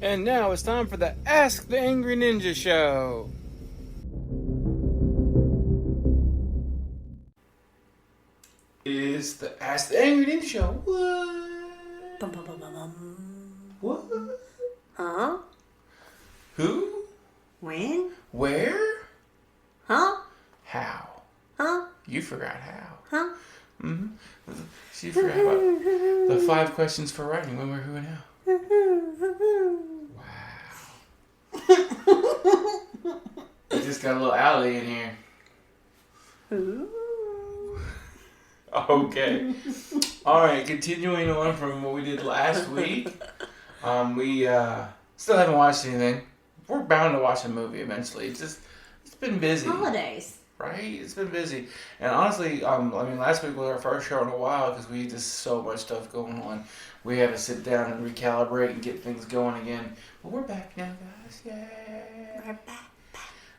And now it's time for the Ask the Angry Ninja Show. It's the Ask the Angry Ninja Show. What? Bum, bum, bum, bum, bum. What? Huh? Who? When? Where? Huh? How? Huh? You forgot how. Huh? Mm-hmm. She forgot about the 5 questions for writing. When, where, who, and how. Wow. We just got a little alley in here. Ooh. Okay. Alright, continuing on from what we did last week. We still haven't watched anything. We're bound to watch a movie eventually. It's been busy. Holidays. Right? It's been busy. And honestly, last week was our first show in a while because we had just so much stuff going on. We had to sit down and recalibrate and get things going again. But we're back now, guys. Yay! We're back.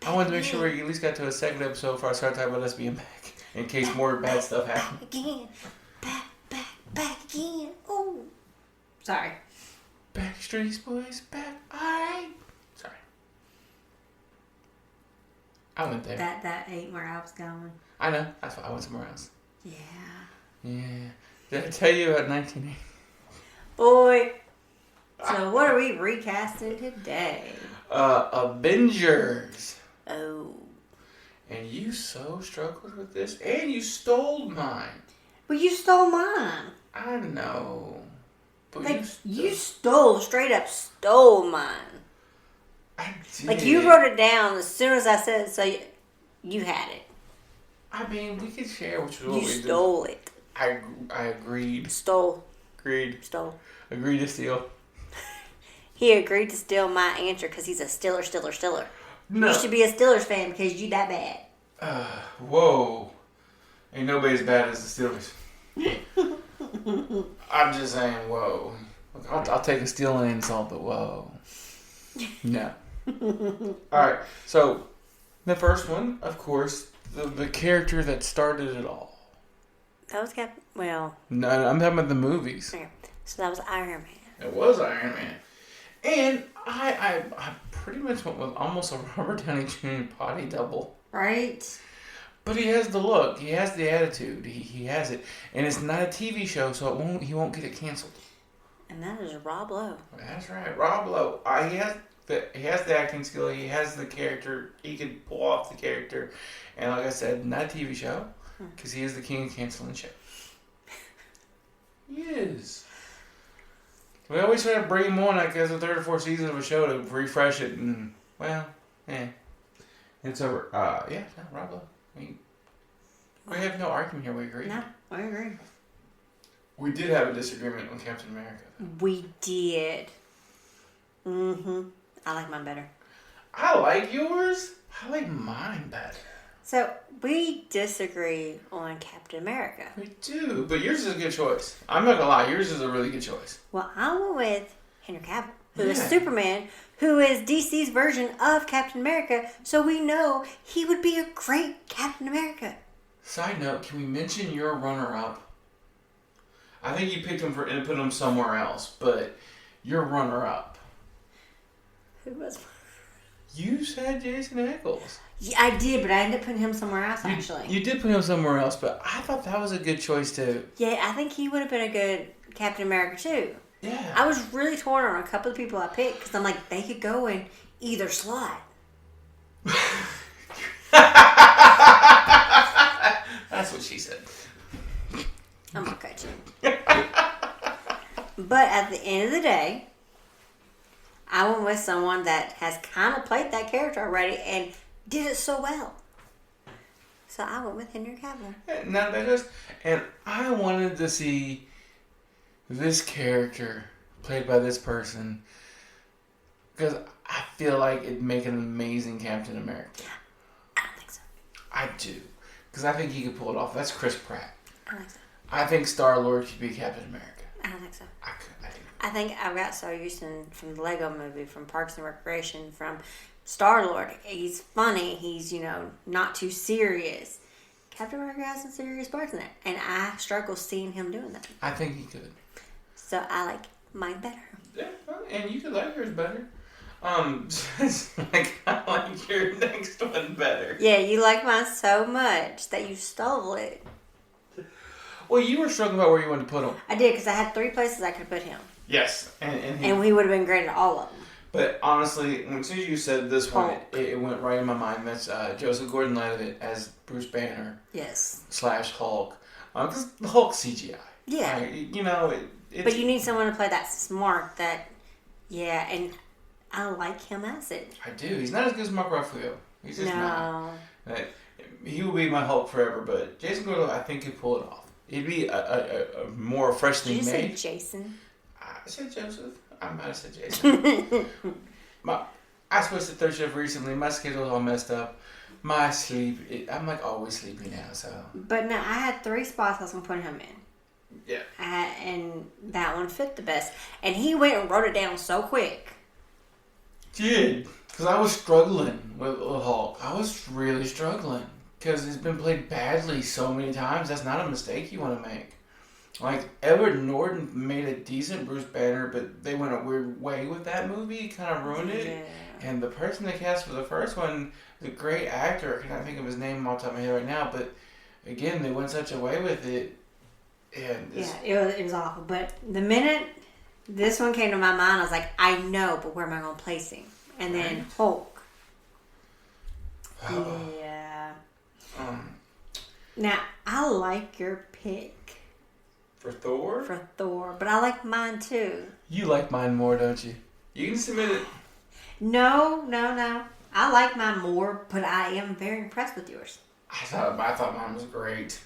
I wanted to make sure we at least got to a second episode before I started talking about us being back, in case more bad stuff happened. Back again. Oh. Sorry. Backstreet Boys, back. Alright. Sorry. I went there. That ain't where I was going. I know. That's why I went somewhere else. Yeah. Yeah. Did I tell you about 1980? Boy. So what are we recasting today? Avengers. Oh. And you so struggled with this, and you stole mine. Well, you stole mine. I know. But Like, you straight up stole mine. I did. Like, you wrote it down as soon as I said it, so you had it. I mean, we could share which was what You we stole it. I agreed. Stole. Agreed to steal. He agreed to steal my answer because he's a stiller. No. You should be a Steelers fan because you that bad. Whoa. Ain't nobody as bad as the Steelers. I'm just saying, whoa. I'll take a stealing insult, but whoa. No. Alright, so the first one, of course, the character that started it all. That was Captain. Well. No, I'm talking about the movies. Okay. So that was Iron Man. It was Iron Man. And I pretty much went with almost a Robert Downey Jr. body double. Right? But he has the look. He has the attitude. He has it. And it's not a TV show, so he won't get it canceled. And that is Rob Lowe. That's right. Rob Lowe. He has the acting skill. He has the character. He can pull off the character. And like I said, not a TV show. Because he is the king of canceling shit. He is. We always try to bring him on like as a 3rd or 4th season of a show to refresh it. And, well, it's over. Rob Lowe. We have no argument here. We agree. No, I agree. We did have a disagreement on Captain America. We did. Mm-hmm. I like mine better. I like yours. I like mine better. So, we disagree on Captain America. We do, but yours is a good choice. I'm not gonna lie, yours is a really good choice. Well, I went with Henry Cavill, who is Superman, who is DC's version of Captain America, so we know he would be a great Captain America. Side note, can we mention your runner-up? I think you picked him and put him somewhere else, but your runner-up. Who was? You said Jason Ackles. Yeah, I did, but I ended up putting him somewhere else, actually. You did put him somewhere else, but I thought that was a good choice, too. Yeah, I think he would have been a good Captain America, too. Yeah. I was really torn on a couple of people I picked, because I'm like, they could go in either slot. That's what she said. I'm going to cut you. But at the end of the day, I went with someone that has kind of played that character already and did it so well. So I went with Henry Cavill. Not that is, and I wanted to see this character played by this person because I feel like it'd make an amazing Captain America. I don't think so. I do, because I think he could pull it off. That's Chris Pratt. I don't think so. I think Star-Lord should be Captain America. I don't think so. I do. I think I got so used to from the Lego movie, from Parks and Recreation, from Star-Lord. He's funny. He's, not too serious. Captain America has some serious parts in it. And I struggle seeing him doing that. I think he could. So I like Mine better. Yeah, and you could like yours better. Like, I like your next one better. Yeah, you like mine so much that you stole it. Well, you were struggling about where you wanted to put him. I did, because I had 3 places I could put him. Yes, and he would have been great at all of them. But honestly, as soon as you said this one, it went right in my mind. That's Joseph Gordon-Levitt as Bruce Banner. Yes. / Hulk. Because the Hulk's CGI. Yeah. You know, it's... But you need someone to play that smart, yeah, and I like him as it. I do. He's not as good as Mark Ruffalo. He's just not. He will be my Hulk forever, but Jason Gordon-Levitt, I think, could pull it off. It'd be a more freshly made... Did you say Jason? I said Joseph. I might have said Jason. I switched to third shift recently. My schedule's all messed up. My sleep, I'm like always sleepy now, so. But no, I had 3 spots I was going to put him in. Yeah. And that one fit the best. And he went and wrote it down so quick. Did. Because I was struggling with Hulk. I was really struggling. Because it's been played badly so many times. That's not a mistake you want to make. Like, Edward Norton made a decent Bruce Banner, but they went a weird way with that movie. Kind of ruined it. Yeah. And the person they cast for the first one, the great actor, I can't think of his name off the top of my head right now, but again, they went such a way with it. And it was awful. But the minute this one came to my mind, I was like, I know, but where am I going to place him? And then Hulk. Yeah. Now, I like your pick. For Thor? For Thor, but I like mine too. You like mine more, don't you? You can submit it. No. I like mine more, but I am very impressed with yours. I thought mine was great.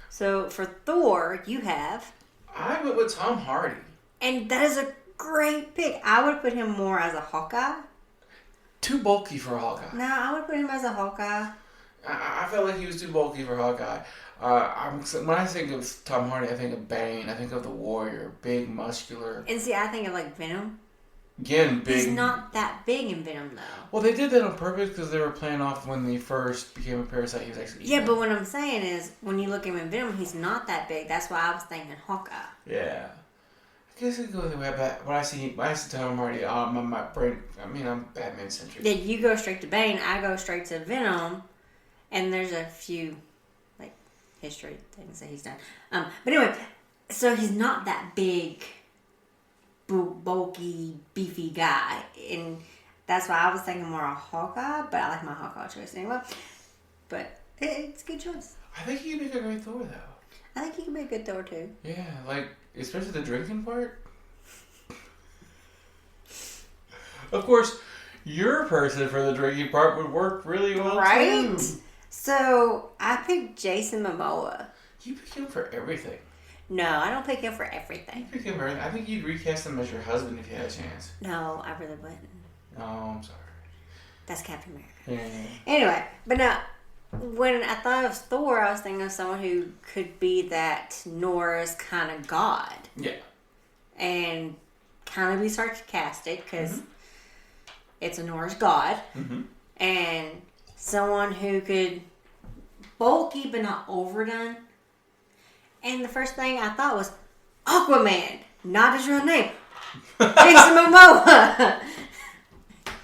So for Thor, you have... I went with Tom Hardy. And that is a great pick. I would put him more as a Hawkeye. Too bulky for Hawkeye. No, I would put him as a Hawkeye. I felt like he was too bulky for Hawkeye. When I think of Tom Hardy, I think of Bane. I think of the Warrior. Big, muscular. And see, I think of like Venom. Again, big. He's not that big in Venom, though. Well, they did that on purpose because they were playing off when he first became a parasite. He was actually... Yeah, but what I'm saying is, when you look at him in Venom, he's not that big. That's why I was thinking Hawkeye. Yeah. I guess it goes the way back. When I see Tom Hardy, my brain... I mean, I'm Batman-centric. Yeah, you go straight to Bane. I go straight to Venom. And there's a few, like, history things that he's done. But anyway, so he's not that big... bulky, beefy guy, and that's why I was thinking more of Hawkeye, but I like my Hawkeye choice anyway. But it's a good choice. I think he could make a great Thor, though. I think he could be a good Thor, too. Yeah, like, especially the drinking part. Of course, your person for the drinking part would work really well, right? too. So, I picked Jason Momoa. You pick him for everything. No, I don't pick him for everything. You pick him for everything. I think you'd recast him as your husband if you had a chance. No, I really wouldn't. Oh, I'm sorry. That's Captain America. Yeah. Anyway, but no, when I thought of Thor, I was thinking of someone who could be that Norse kind of god. Yeah. And kind of be sarcastic because it's a Norse god. Mm-hmm. And someone who could bulky but not overdone. And the first thing I thought was Aquaman, not his real name. Jason Momoa.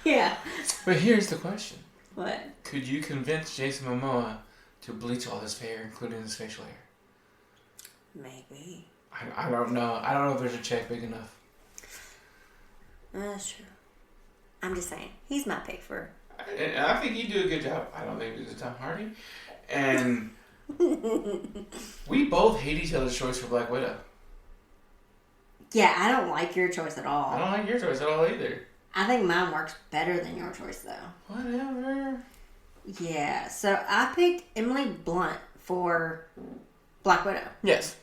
Yeah. But here's the question. What? Could you convince Jason Momoa to bleach all his hair, including his facial hair? Maybe. I don't know. I don't know if there's a check big enough. That's true. I'm just saying. He's my pick for... I think you do a good job. I don't think it's Tom Hardy. And... we both hate each other's choice for Black Widow. Yeah, I don't like your choice at all. I don't like your choice at all either. I think mine works better than your choice, though. Whatever. Yeah, so I picked Emily Blunt for Black Widow. Yes.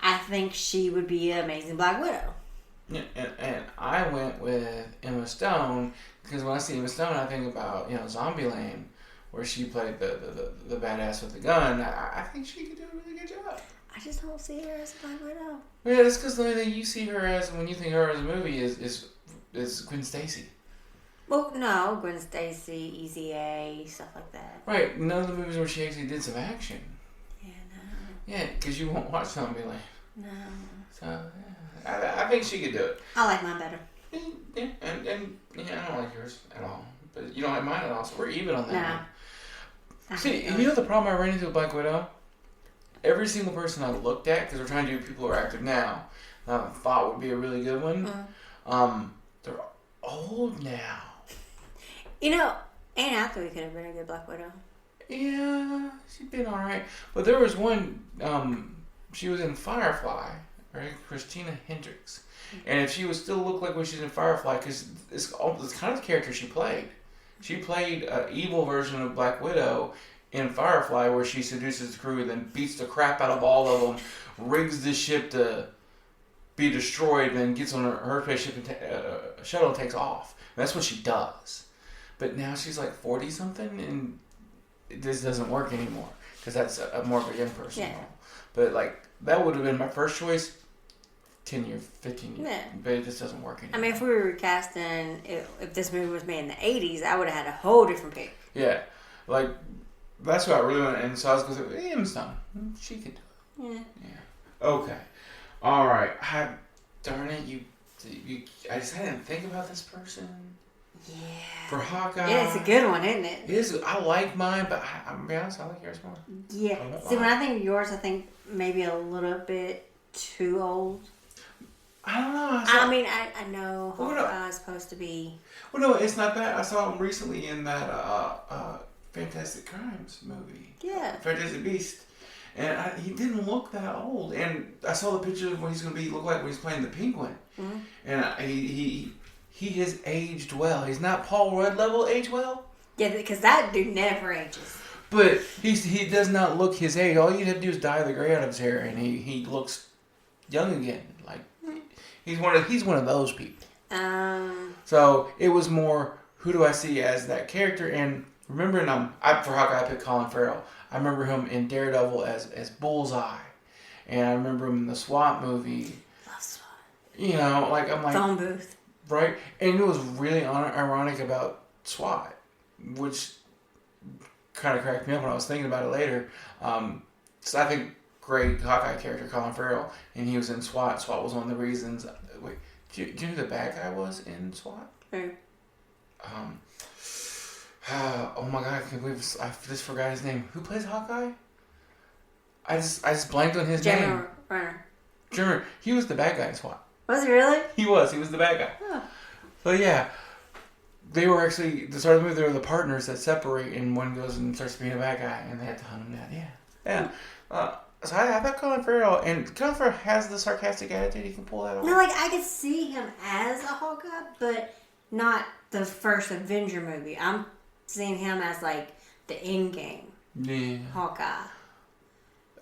I think she would be an amazing Black Widow. Yeah, and I went with Emma Stone because when I see Emma Stone, I think about, Zombieland, where she played the badass with the gun. I think she could do a really good job. I just don't see her as Black Widow. Yeah, that's because the only thing you see her as when you think of her as a movie is Gwen Stacy. Well, no, Gwen Stacy, Easy A, stuff like that. Right, none of the movies where she actually did some action. Yeah, no. Yeah, because you won't watch Zombieland. No. So I think she could do it. I like mine better. Yeah, and I don't like yours at all. But you don't like mine at all, so we're even on that. No. See, you know the problem I ran into with Black Widow? Every single person I looked at, because we're trying to do people who are active now, that I thought would be a really good one, they're old now. You know, Anne Hathaway could have been a good Black Widow. Yeah, she's been alright. But there was one, she was in Firefly, right? Christina Hendricks. And if she would still look like when she's in Firefly, because it's kind of the character she played. She played an evil version of Black Widow in Firefly, where she seduces the crew and then beats the crap out of all of them, rigs the ship to be destroyed, and then gets on her spaceship and shuttle and takes off. And that's what she does. But now she's like 40-something, and this doesn't work anymore, because that's a more of a young person. Yeah. But like, that would have been my first choice 10 years, 15 years. Yeah. But it just doesn't work anymore. I mean, if we were recasting, if this movie was made in the 80s, I would have had a whole different pick. Yeah. Like, that's what I really want. And so I was going to say, Emma Stone. She could do it. Yeah. Yeah. Okay. All right. Darn it, you I just hadn't think about this person. Yeah. For Hawkeye. Yeah, it's a good one, isn't it? It is. I like mine, but I'm going to be honest, I like yours more. Yeah. See, when I think of yours, I think maybe a little bit too old. I don't know. I mean, I know Hawkeye is supposed to be... Well, no, it's not bad. I saw him recently in that Fantastic Crimes movie. Yeah. Fantastic Beast. And he didn't look that old. And I saw the picture of what he's going to look like when he's playing the Penguin. Mm-hmm. And he has aged well. He's not Paul Rudd level age well. Yeah, because that dude never ages. But he does not look his age. All you have to do is dye the gray out of his hair, and he looks young again. Like, he's one of those people. So it was more, who do I see as that character? And remembering, for Hawkeye, I picked Colin Farrell. I remember him in Daredevil as Bullseye, and I remember him in the SWAT movie. Love SWAT. You know, like I'm like phone booth, right? And it was really ironic about SWAT, which kind of cracked me up when I was thinking about it later. So I think great Hawkeye character Colin Farrell, and he was in SWAT. SWAT was one of the reasons. Wait, do you know who the bad guy was in SWAT? Who? Oh my god, I can't believe I just forgot his name. Who plays Hawkeye? I just blanked on his name. Renner. He was the bad guy in SWAT. Was he really? He was the bad guy. Oh. So yeah, they were actually, the start of the movie, they were the partners that separate, and one goes and starts being a bad guy, and they had to hunt him down. Yeah. So I thought Colin Farrell has the sarcastic attitude. He can pull that off. No, like, I could see him as a Hawkeye, but not the first Avenger movie. I'm seeing him as, like, the in-game Hawkeye.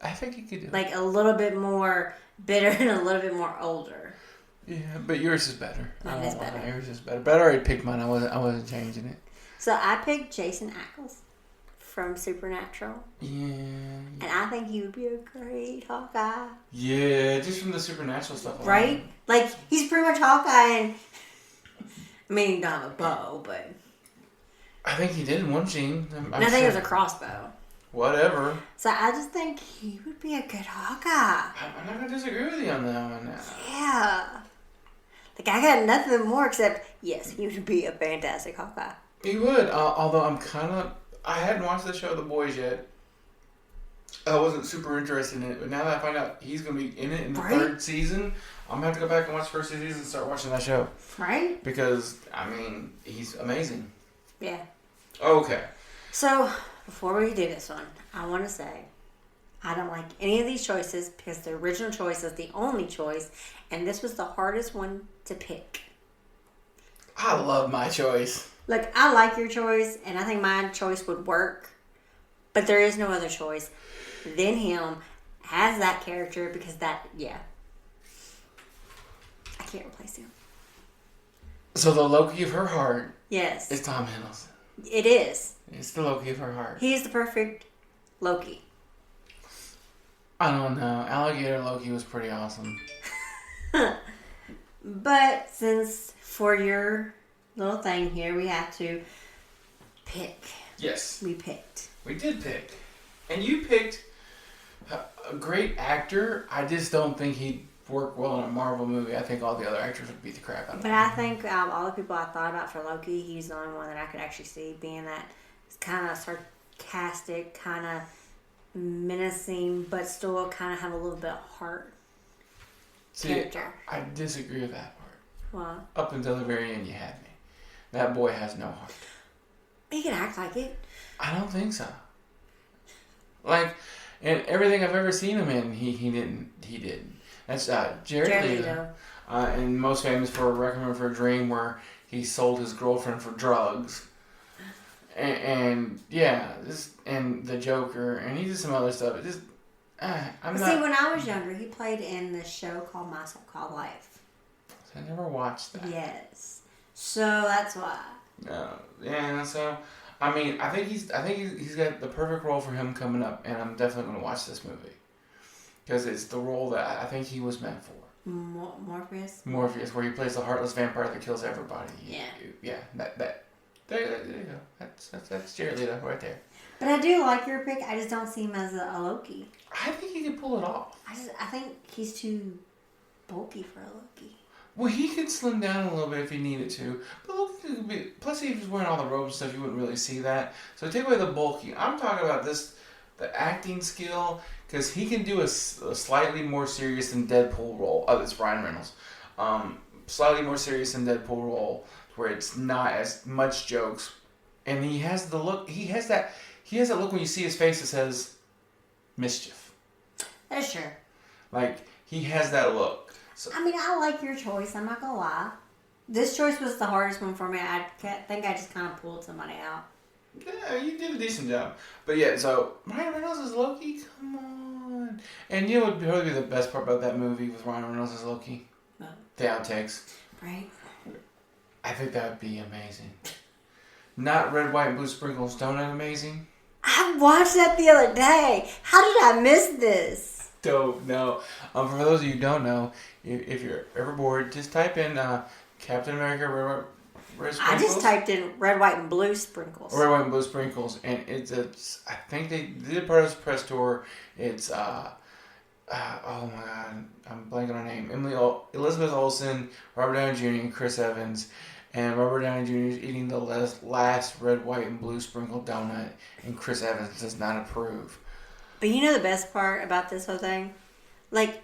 I think he could do it. Like, a little bit more bitter and a little bit more older. Yeah, but yours is better. Mine is better. Yours is better. But I already picked mine. I wasn't changing it. So I picked Jason Ackles from Supernatural. Yeah. And I think he would be a great Hawkeye. Yeah, just from the Supernatural stuff alone. Right? Like, he's pretty much Hawkeye, and I mean, he don't have a bow, but I think he did in one scene. I think it was a crossbow. Whatever. So I just think he would be a good Hawkeye. I'm not going to disagree with you on that one. Yeah. Like, I got nothing more except, yes, he would be a fantastic Hawkeye. He would. Although I hadn't watched the show The Boys yet. I wasn't super interested in it. But now that I find out he's going to be in it in the third season, I'm going to have to go back and watch the first season and start watching that show. Right? Because, I mean, he's amazing. Yeah. Okay. So, before we do this one, I want to say I don't like any of these choices because the original choice is the only choice, and this was the hardest one to pick. I love my choice. Look, I like your choice, and I think my choice would work, but there is no other choice than him as that character because I can't replace him. So the Loki of her heart is Tom Hiddleston. It is. It's the Loki of her heart. He's the perfect Loki. I don't know. Alligator Loki was pretty awesome. But since for your little thing here, we have to pick. Yes. We picked. We did pick. And you picked A great actor. I just don't think he'd work well in a Marvel movie. I think all the other actors would beat the crap out of him. But I think all the people I thought about for Loki, he's the only one that I could actually see being that kind of sarcastic, kind of menacing, but still kind of have a little bit of heart character. I disagree with that part. What? Up until the very end, you had me. That boy has no heart. He can act like it. I don't think so. Like, and everything I've ever seen him in, he didn't. That's Jared Leto. And most famous for Requiem for a Dream, where he sold his girlfriend for drugs. And The Joker, and he did some other stuff. It just, See, when I was younger, he played in this show called My So-Called Life. I never watched that. Yes. So that's why. Yeah, so I mean, I think he's got the perfect role for him coming up, and I'm definitely going to watch this movie because it's the role that I think he was meant for. Morpheus, where he plays the heartless vampire that kills everybody. Yeah. There you go. That's Jared Leto right there. But I do like your pick. I just don't see him as a Loki. I think he could pull it off. I think he's too bulky for a Loki. Well, he could slim down a little bit if he needed to. But Loki could be... Plus, if he was wearing all the robes and stuff, you wouldn't really see that. So take away the bulky. I'm talking about the acting skill, because he can do a slightly more serious than Deadpool role. Oh, it's Ryan Reynolds. Slightly more serious than Deadpool role, where it's not as much jokes. And he has the look... He has that look when you see his face that says mischief. That's true. Like, he has that look. So, I mean, I like your choice. I'm not gonna lie. This choice was the hardest one for me. I think I just kind of pulled somebody out. Yeah, you did a decent job. But yeah, so Ryan Reynolds as Loki, come on. And you know what would probably be the best part about that movie with Ryan Reynolds as Loki? What? The outtakes. Right. I think that would be amazing. Not red, white, and blue sprinkles donut amazing? I watched that the other day. How did I miss this? Don't know. For those of you who don't know, if you're ever bored, just type in Captain America red sprinkles. I just typed in red, white, and blue sprinkles. Red, white, and blue sprinkles, and it's I think they did part of this press tour. It's oh my god, I'm blanking on her name. Elizabeth Olsen, Robert Downey Jr., and Chris Evans. And Robert Downey Jr. is eating the last red, white, and blue sprinkled donut, and Chris Evans does not approve. But you know the best part about this whole thing? Like,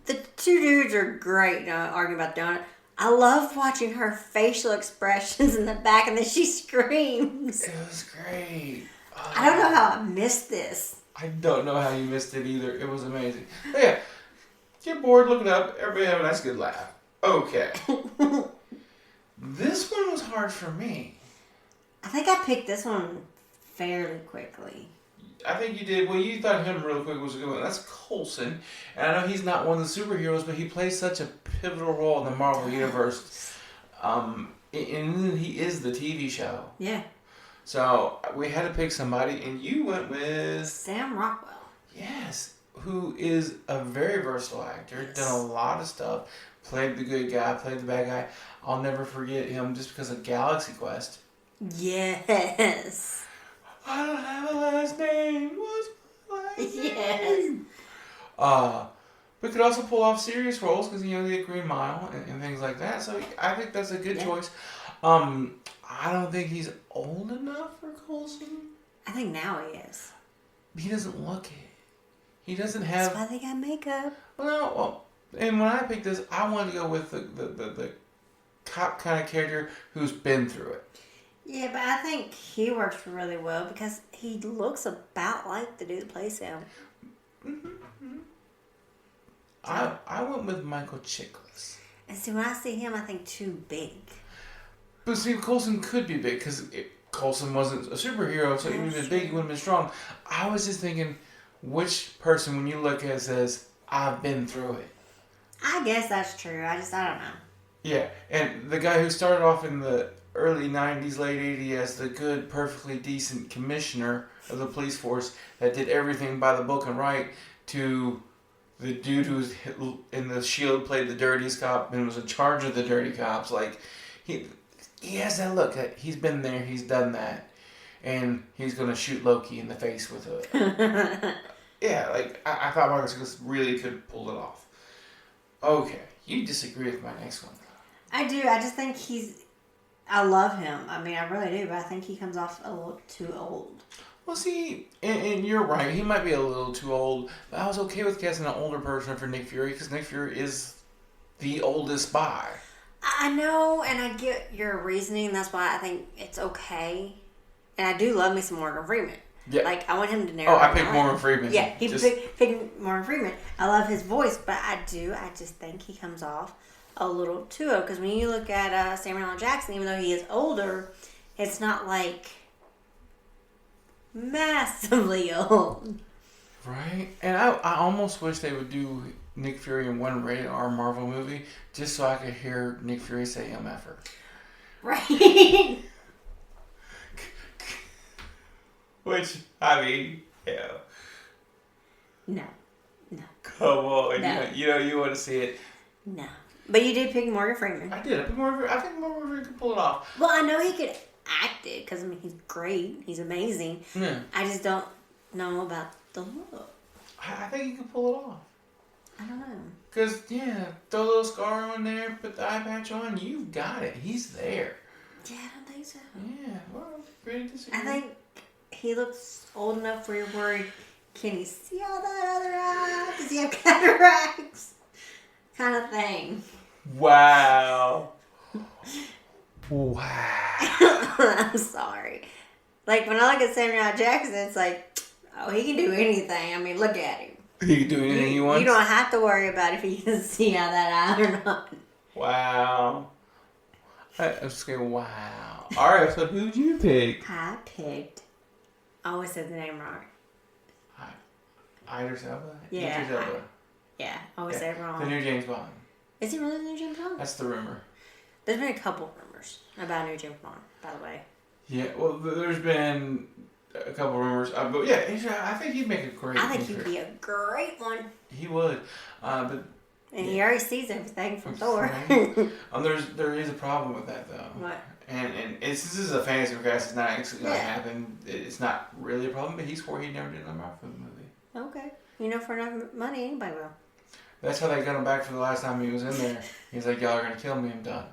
the two dudes are great arguing about the donut. I love watching her facial expressions in the back, and then she screams. It was great. I don't know how I missed this. I don't know how you missed it either. It was amazing. But yeah, get bored, look it up. Everybody have a nice good laugh. Okay. This one was hard for me. I think I picked this one fairly quickly. I think you did. Well, you thought him real quick was a good one. That's Coulson. And I know he's not one of the superheroes, but he plays such a pivotal role in the Marvel Universe. And he is the TV show. Yeah. So we had to pick somebody, and you went with... Sam Rockwell. Yes. Who is a very versatile actor. Yes. Done a lot of stuff. Played the good guy, played the bad guy. I'll never forget him just because of Galaxy Quest. Yes. I don't have a last name. What's my last name? Yes. We could also pull off serious roles because you get Green Mile and things like that. So I think that's a good choice. I don't think he's old enough for Coulson. I think now he is. He doesn't look it. He doesn't have. That's why they got makeup. Well, and when I picked this, I wanted to go with the cop kind of character who's been through it. Yeah, but I think he works really well because he looks about like the dude that plays him. Mm-hmm. I went with Michael Chiklis. And see, when I see him, I think too big. But see, Coulson could be big because Coulson wasn't a superhero, so even if he was big, he would have been strong. I was just thinking, which person, when you look at it, says, I've been through it? I guess that's true. I don't know. Yeah, and the guy who started off in the early 90s, late 80s as the good, perfectly decent commissioner of the police force that did everything by the book and right, to the dude who's in the Shield played the dirtiest cop and was in charge of the dirty cops. Like, he has that look. He's been there, he's done that. And he's going to shoot Loki in the face with yeah, like I thought Marcus Nicholas really could pull it off. Okay, you disagree with my next one. I do. I just think I love him. I mean, I really do, but I think he comes off a little too old. Well, see, and you're right. He might be a little too old, but I was okay with casting an older person for Nick Fury because Nick Fury is the oldest spy. I know, and I get your reasoning. That's why I think it's okay. And I do love me some Morgan Freeman. Yeah. Like, I want him to narrow. Oh, I picked Morgan Freeman. Yeah, he picked Morgan Freeman. I love his voice, but I just think he comes off a little too old. Because when you look at Samuel L. Jackson, even though he is older, it's not like massively old. Right? And I almost wish they would do Nick Fury in one rated R Marvel movie just so I could hear Nick Fury say MF'er. Right. Which, I mean, yeah. No. Come on. No. You want to see it. No. But you did pick Morgan Freeman. I did. I think Morgan Freeman could pull it off. Well, I know he could act it because, I mean, he's great. He's amazing. Yeah. I just don't know about the look. I think he could pull it off. I don't know. Because, yeah, throw a little scar on there, put the eye patch on, you've got it. He's there. Yeah, I don't think so. Yeah, well, pretty disagree. I think he looks old enough where you're worried, can he see all that other eye? Does he have cataracts? Kind of thing. Wow. Wow. I'm sorry. Like, when I look at Samuel L. Jackson, it's like, oh, he can do anything. I mean, look at him. He can do anything he wants? You don't have to worry about if he can see out that eye or not. Wow. I was just going, wow. All right, so who'd you pick? I picked. I always said the name wrong. Idris Elba? Yeah. Idris Elba. Yeah, I always say it wrong. The new James Bond. Is he really the new James Bond? That's the rumor. There's been a couple rumors about new James Bond, by the way. Yeah, well, there's been a couple rumors. But yeah, I think he'd make a great I think he'd be a great one. He would. But and he already sees everything from Thor. There is a problem with that, though. What? And this is a fantasy recast. It's not actually going to happen. It's not really a problem, but he swore he never did a Marvel movie. Okay. You know, for enough money, anybody will. That's how they got him back for the last time he was in there. He's like, y'all are going to kill me, I'm done.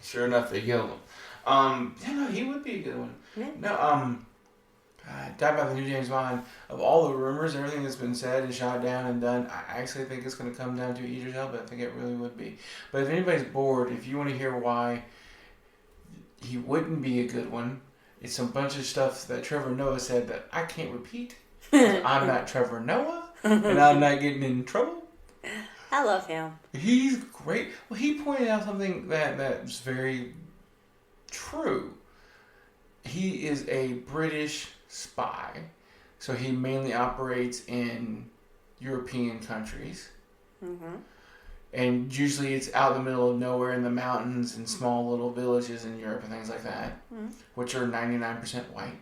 Sure enough, they killed him. Yeah, no, he would be a good one. Yeah. No, talk about the new James Bond. Of all the rumors, everything that's been said and shot down and done, I actually think it's going to come down to Idris Elba. I think it really would be. But if anybody's bored, if you want to hear why he wouldn't be a good one, it's a bunch of stuff that Trevor Noah said that I can't repeat. I'm not Trevor Noah, and I'm not getting in trouble. I love him. He's great. Well, he pointed out something that's very true. He is a British spy, so he mainly operates in European countries. Mm-hmm. And usually it's out in the middle of nowhere in the mountains and small little villages in Europe and things like that, which are 99% white.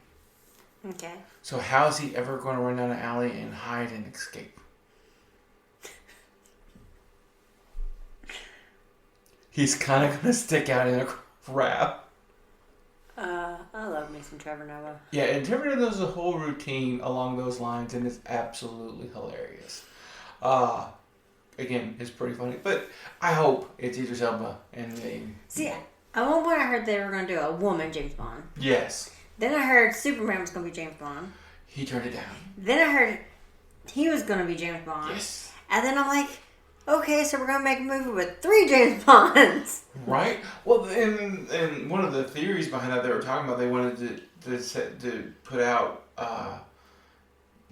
Okay. So how is he ever going to run down an alley and hide and escape? He's kind of going to stick out in a crowd. I love me some Trevor Noah. Yeah, and Trevor Noah does a whole routine along those lines, and it's absolutely hilarious. Again, it's pretty funny, but I hope it's Idris Elba and they... See, at one point I heard they were going to do a woman James Bond. Yes. Then I heard Superman was going to be James Bond. He turned it down. Then I heard he was going to be James Bond. Yes. And then I'm like, okay, so we're going to make a movie with 3 James Bonds. Right? Well, and one of the theories behind that they were talking about, they wanted to put out,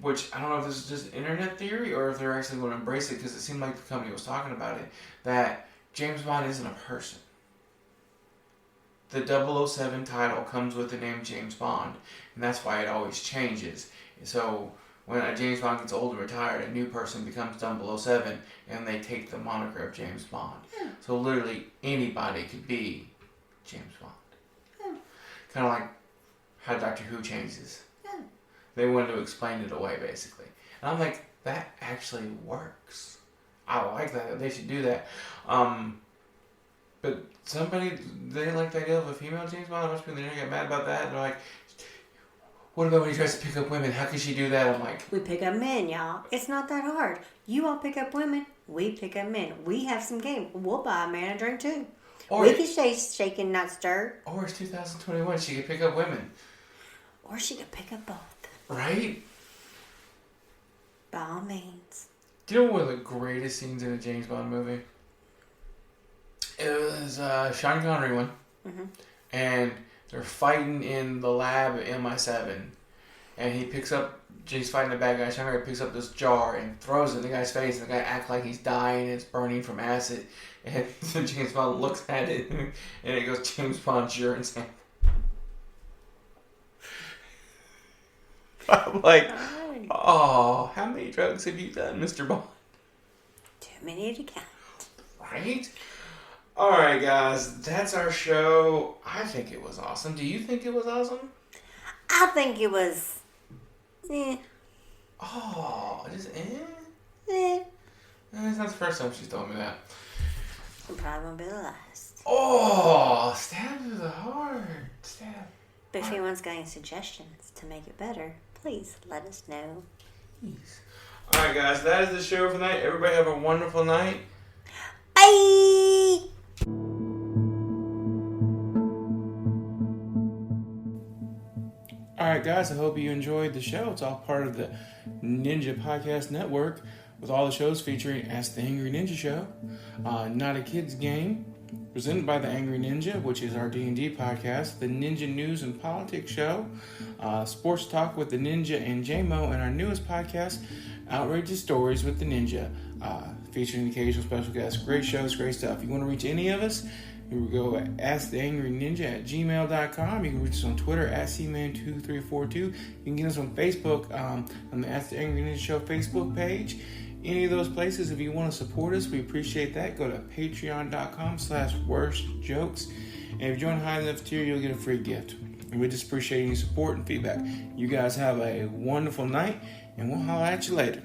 which I don't know if this is just internet theory or if they're actually going to embrace it, because it seemed like the company was talking about it, that James Bond isn't a person. The 007 title comes with the name James Bond, and that's why it always changes. So when a James Bond gets old and retired, a new person becomes 007, and they take the moniker of James Bond. Yeah. So literally anybody could be James Bond. Yeah. Kind of like how Doctor Who changes. Yeah. They wanted to explain it away, basically. And I'm like, that actually works. I like that. They should do that. But they didn't like the idea of a female James Bond. A bunch of people in the internet got mad about that. And they're like, what about when he tries to pick up women? How can she do that? I'm like, we pick up men, y'all. It's not that hard. You all pick up women. We pick up men. We have some game. We'll buy a man a drink too. We can shake and not stir. Or it's 2021. She could pick up women. Or she could pick up both. Right? By all means. Do you know one of the greatest scenes in a James Bond movie? It was Sean Connery one. Mm-hmm. And they're fighting in the lab at MI7. And he's fighting the bad guy. Sean Connery picks up this jar and throws it in the guy's face. And the guy acts like he's dying and it's burning from acid. And James Bond looks at it and it goes, James Bond's urine sample. I'm like, oh, how many drugs have you done, Mr. Bond? Too many to count. Right? Alright, guys, that's our show. I think it was awesome. Do you think it was awesome? I think it was... Oh, just It's not the first time she's told me that. It probably won't be the last. Oh, stab to the heart. Stab. But if anyone's got any suggestions to make it better, please let us know. Please. Alright, guys, that is the show for tonight. Everybody have a wonderful night. Bye! Alright, guys, I hope you enjoyed the show. It's all part of the Ninja Podcast Network with all the shows featuring Ask the Angry Ninja Show, Not a Kid's Game, presented by the Angry Ninja, which is our D&D podcast, the Ninja News and Politics Show, Sports Talk with the Ninja and J-Mo, and our newest podcast, Outrageous Stories with the Ninja, featuring occasional special guests. Great shows, great stuff. If you want to reach any of us, you can go at AskTheAngryNinja@gmail.com. You can reach us on Twitter at CMan2342. You can get us on Facebook on the Ask the Angry Ninja Show Facebook page. Any of those places, if you want to support us, we appreciate that. Go to patreon.com/worstjokes. And if you join high enough tier, you'll get a free gift. And we just appreciate any support and feedback. You guys have a wonderful night, and we'll holler at you later.